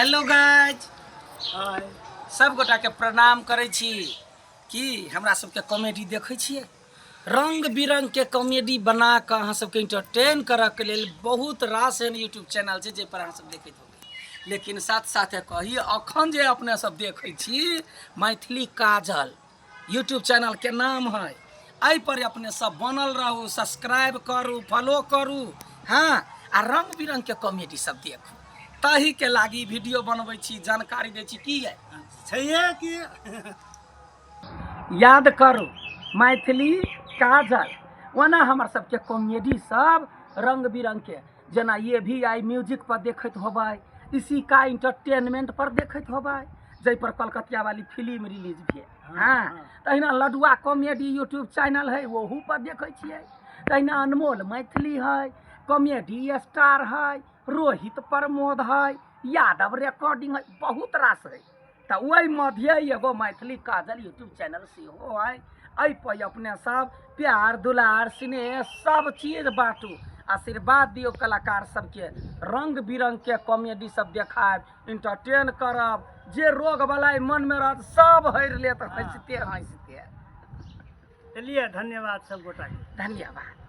Hello guys, हाय। सब गोटा के प्रणाम करे छी। कि हमरा सबके कॉमेडी देखे छिए, रंग बिरंग के कॉमेडी बना के अहाँ सबके इंटरटेन करे के लेल बहुत रास एहन यूट्यूब चैनल छै जे पर अहाँ सब देखैत होबै। लेकिन साथ साथ कही अखन जे अपने सब देखे छी मैथिली काजल यूट्यूब चैनल के नाम है, एहि पर अपने सब बनल रहू, सब्सक्राइब करू, फॉलो करू। हाँ, आ रंग बिरंग के कॉमेडी सब देखू। तही के लागी वीडियो बनबै छी, जानकारी दै छी। की है छैहे कि याद करू मैथिली काजल, ओना हमर सबके कॉमेडी सब रंग बिरंग के, जना ये भी आई म्यूजिक पर देखत होबै, इसी का इंटरटेनमेंट पर देखत होबै, जै पर कलकतिया वाली फिल्म रिलीज भेल। हाँ, तहिना लडुआ कॉमेडी यूट्यूब चैनल है, वहू पर देखे छियै। तहिना अनमोल मैथिली है, कॉमेडी स्टार है, रोहित प्रमोद है, यादव रिकॉर्डिंग है, बहुत रास है। तो वही मध्य एगो मैथिली काजल यूट्यूब चैनल सेहो है। एहि पर अपने सब प्यार दुलार स्नेह सब चीज बाँटू, आशीर्वाद दियो कलाकार सबके। रंग बिरंग के कॉमेडी सब देखाब, इंटरटेन करब, जे रोग बला मन में रहत सब हरि लेत हंसते हंसते। चलिए, धन्यवाद सब गोटा के। धन्यवाद।